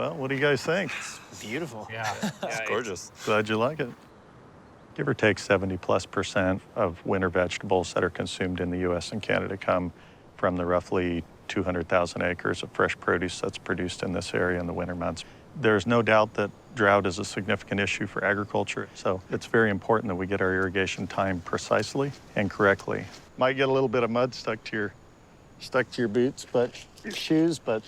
Well, what do you guys think? Beautiful. Yeah. It's gorgeous. Glad you like it. Give or take 70+% of winter vegetables that are consumed in the U.S. and Canada come from the roughly 200,000 acres of fresh produce that's produced in this area in the winter months. There's no doubt that drought is a significant issue for agriculture, so it's very important that we get our irrigation timed precisely and correctly. Might get a little bit of mud stuck to your boots, but your shoes, but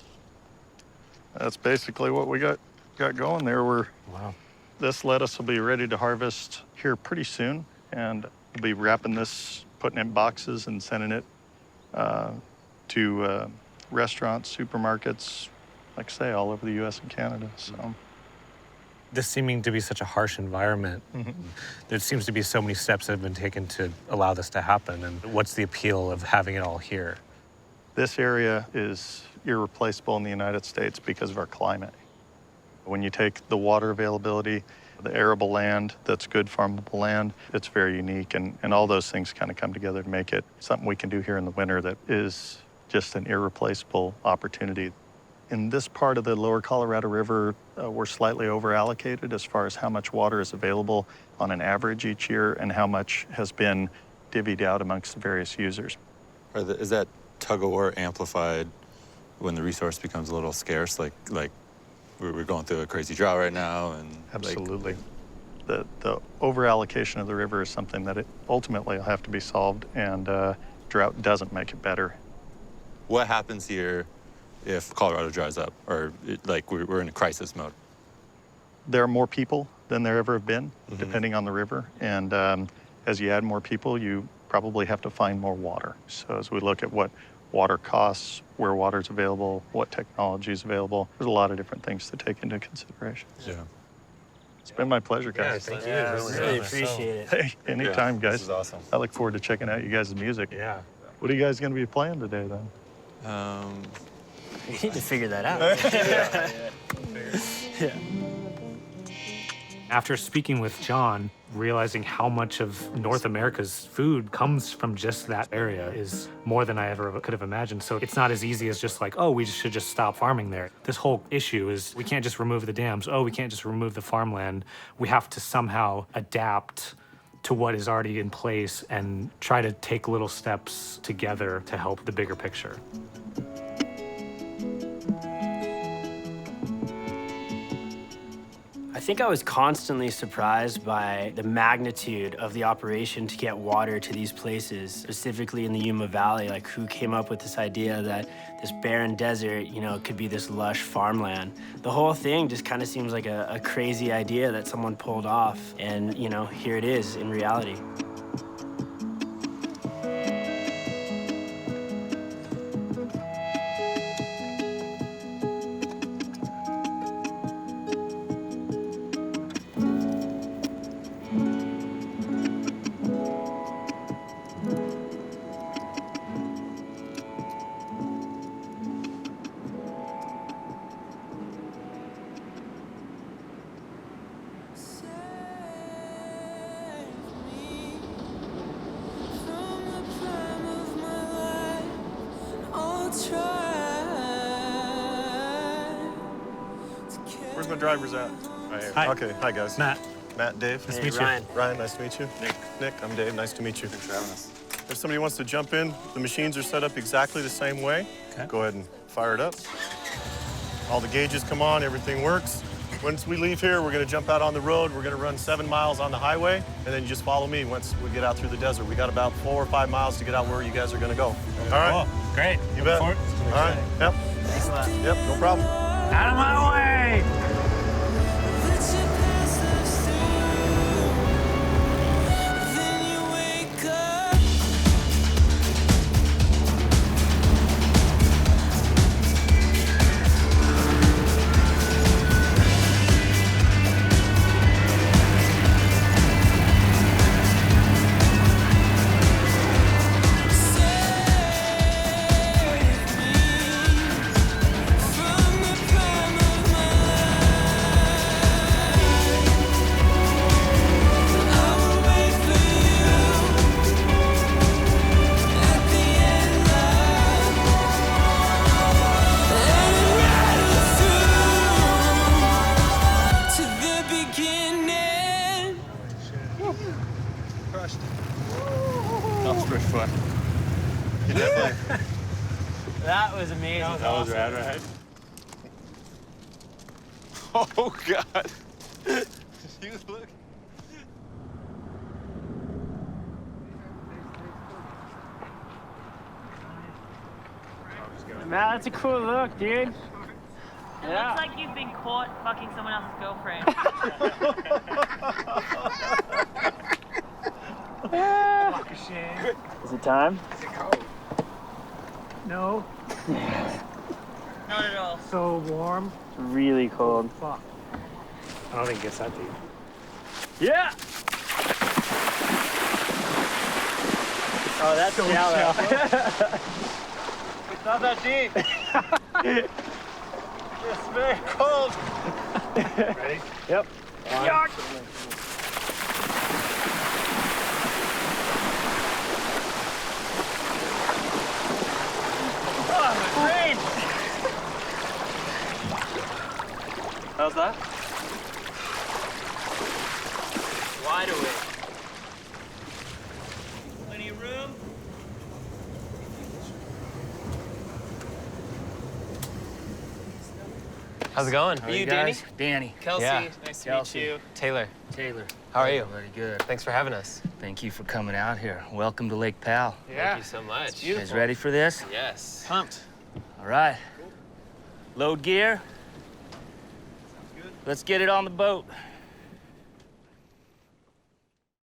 that's basically what we got going there. Wow. This lettuce will be ready to harvest here pretty soon, and we'll be wrapping this, putting it in boxes and sending it to restaurants, supermarkets, like I say, all over the U.S. and Canada. So, This seeming to be such a harsh environment, there seems to be so many steps that have been taken to allow this to happen. And what's the appeal of having it all here? this area is irreplaceable in the United States because of our climate. When you take the water availability, the arable land that's good farmable land, it's very unique, and all those things kind of come together to make it something we can do here in the winter that is just an irreplaceable opportunity. In this part of the lower Colorado River, we're slightly over-allocated as far as how much water is available on an average each year and how much has been divvied out amongst the various users. Is that tug-of-war amplified when the resource becomes a little scarce, like we're going through a crazy drought right now? And absolutely. The over-allocation of the river is something that ultimately will have to be solved, and drought doesn't make it better. What happens here if Colorado dries up, or we're in a crisis mode? There are more people than there ever have been, depending on the river. And as you add more people, you probably have to find more water. So as we look at what water costs, where water's available, what technology is available, there's a lot of different things to take into consideration. Yeah. It's been my pleasure, guys. Yeah, thank you. Yeah, Really really nice. appreciate it. Hey, anytime, guys. This is awesome. I look forward to checking out you guys' music. Yeah. What are you guys going to be playing today, then? We need to figure that out. Yeah. After speaking with John, realizing how much of North America's food comes from just that area is more than I ever could have imagined. So it's not as easy as just like, oh, we should just stop farming there. This whole issue is we can't just remove the dams. Oh, we can't just remove the farmland. We have to somehow adapt to what is already in place and try to take little steps together to help the bigger picture. I think I was constantly surprised by the magnitude of the operation to get water to these places, specifically in the Yuma Valley. Like, who came up with this idea that this barren desert, could be this lush farmland? The whole thing just kind of seems like a crazy idea that someone pulled off, and, here it is in reality. Where's my driver's at? Right here. Hi. Okay, hi guys. Matt. Matt, Dave. Nice to Hey, meet you. Ryan. Ryan, nice to meet you. Nick, I'm Dave. Nice to meet you. Thanks for having us. If somebody wants to jump in, the machines are set up exactly the same way. Okay. Go ahead and fire it up. All the gauges come on, everything works. Once we leave here, we're gonna jump out on the road. We're gonna run 7 miles on the highway, and then you just follow me once we get out through the desert. We got about 4 or 5 miles to get out where you guys are gonna go. All right? Cool. Great. You bet. All Look forward- right, yep. Thanks a lot. Yep, no problem. Out of my way! amazing. That was rad, right? Oh, God. You look. Man, that's a cool look, dude. It Yeah. looks like you've been caught fucking someone else's girlfriend. Is it time? No, Not at all. so warm. It's really cold. Fuck. I don't think it gets that deep. Yeah! Oh, that's shallow. It's not that deep. It's very cold. Ready? Yep. How's that? Wide awake. Plenty of room. How's it going? How are you, Danny? Danny. Kelsey, Yeah. nice Kelsey. to meet you. Taylor. How are you? Very good. Thanks for having us. Thank you for coming out here. Welcome to Lake Powell. Thank you so much. You guys ready for this? Yes. Pumped. All right. Load gear. Let's get it on the boat.